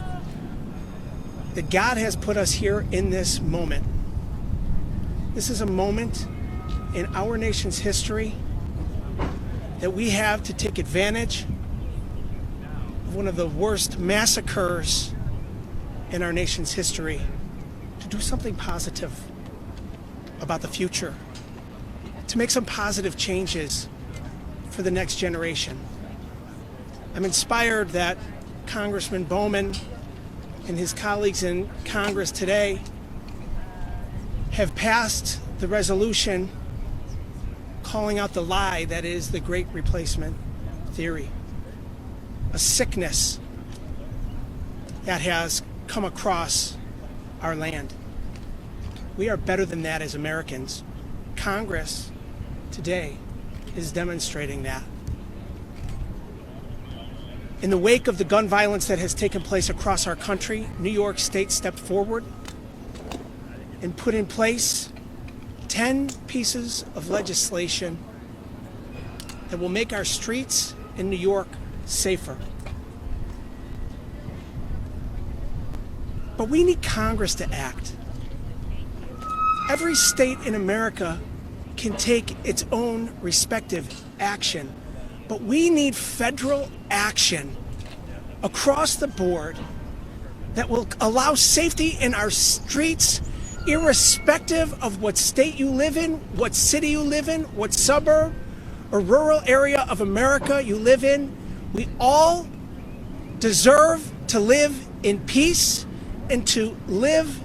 that God has put us here in this moment. This is a moment in our nation's history that we have to take advantage of one of the worst massacres in our nation's history to do something positive about the future, to make some positive changes for the next generation. I'm inspired that Congressman Bowman and his colleagues in Congress today have passed the resolution calling out the lie that is the Great Replacement theory, a sickness that has come across our land. We are better than that as Americans. Congress today is demonstrating that. In the wake of the gun violence that has taken place across our country, New York State stepped forward and put in place 10 pieces of legislation that will make our streets in New York safer. But we need Congress to act. Every state in America can take its own respective action, but we need federal action across the board that will allow safety in our streets, irrespective of what state you live in, what city you live in, what suburb or rural area of America you live in. We all deserve to live in peace and to live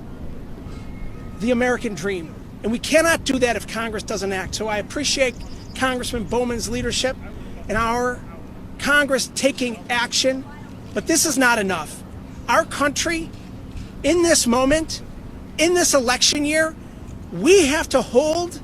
the American dream. And we cannot do that if Congress doesn't act. So I appreciate Congressman Bowman's leadership and our Congress taking action, but this is not enough. Our country, in this moment, in this election year, we have to hold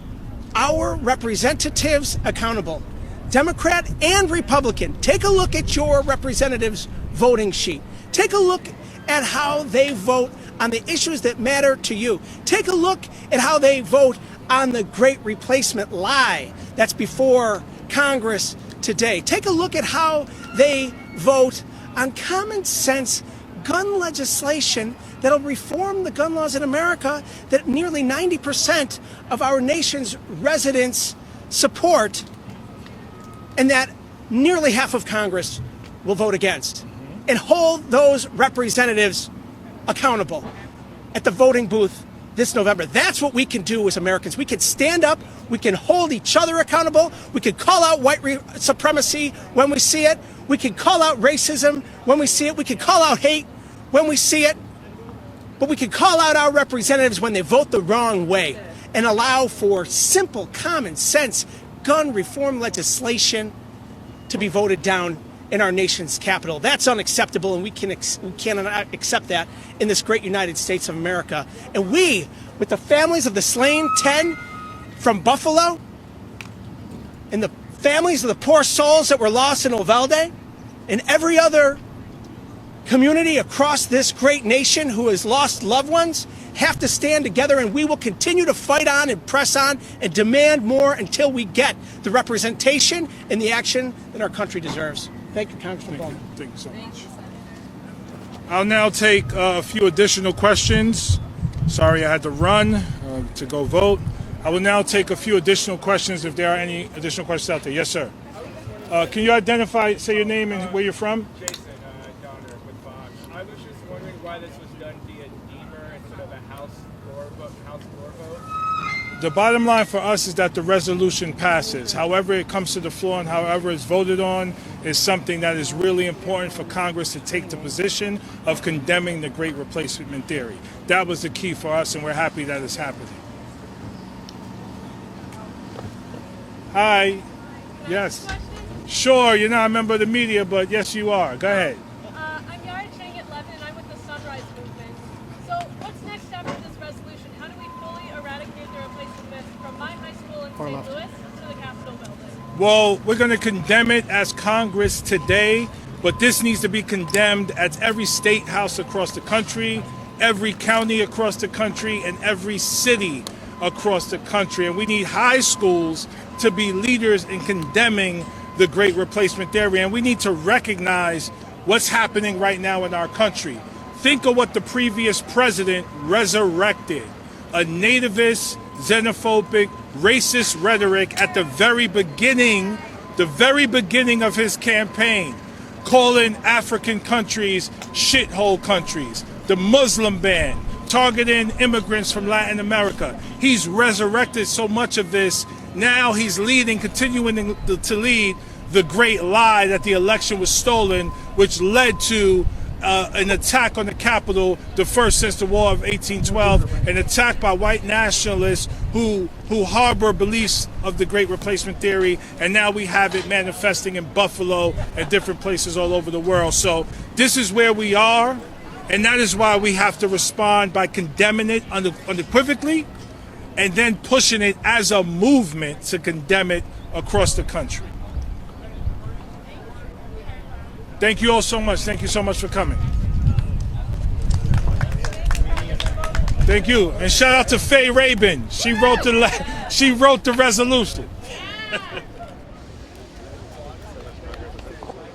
our representatives accountable, Democrat and Republican. Take a look at your representatives' voting sheet. Take a look at how they vote on the issues that matter to you. Take a look at how they vote on the Great Replacement lie that's before Congress today. Take a look at how they vote on common sense gun legislation that'll reform the gun laws in America that nearly 90% of our nation's residents support, and that nearly half of Congress will vote against. And hold those representatives accountable at the voting booth this November. That's what we can do as Americans. We can stand up, we can hold each other accountable, we can call out white supremacy when we see it, we can call out racism when we see it, we can call out hate when we see it, but we can call out our representatives when they vote the wrong way and allow for simple, common sense gun reform legislation to be voted down in our nation's capital. That's unacceptable, and we cannot accept that in this great United States of America. And we, with the families of the slain 10 from Buffalo, and the families of the poor souls that were lost in Uvalde, and every other community across this great nation who has lost loved ones, have to stand together, and we will continue to fight on and press on and demand more until we get the representation and the action that our country deserves. Thank you, Congressman Bowman. Thank you so much. I'll now take a few additional questions. Sorry I had to run to go vote. I will now take a few additional questions if there are any additional questions out there. Yes, sir. Can you identify, say your name and where you're from? Jason Donner with Fox. I was just wondering why this was done via Deemer instead of a House floor vote. The bottom line for us is that the resolution passes. However it comes to the floor and however it's voted on is something that is really important for Congress to take the position of condemning the Great Replacement theory. That was the key for us, and we're happy that it's happening. Hi. Yes. Sure, you're not a member of the media, but yes, you are. Go ahead. I'm Yara Chang at Lebanon. I'm with the Sunrise Movement. So what's next after this resolution? How do we fully eradicate the replacement myth from my high school in St. Louis to the Capitol building? Well, we're going to condemn it as Congress today, but this needs to be condemned at every state house across the country, every county across the country, and every city across the country. And we need high schools to be leaders in condemning the Great Replacement theory. And we need to recognize what's happening right now in our country. Think of what the previous president resurrected: a nativist, xenophobic, racist rhetoric at the very beginning of his campaign, calling African countries shithole countries, the Muslim ban, targeting immigrants from Latin America. He's resurrected so much of this. Now he's continuing to lead the great lie that the election was stolen, which led to an attack on the Capitol, the first since the War of 1812, an attack by white nationalists who harbor beliefs of the Great Replacement theory, and now we have it manifesting in Buffalo and different places all over the world. So this is where we are, and that is why we have to respond by condemning it unequivocally, and then pushing it as a movement to condemn it across the country. Thank you all so much. Thank you so much for coming. Thank you. And shout out to Faye Rabin. She wrote the resolution.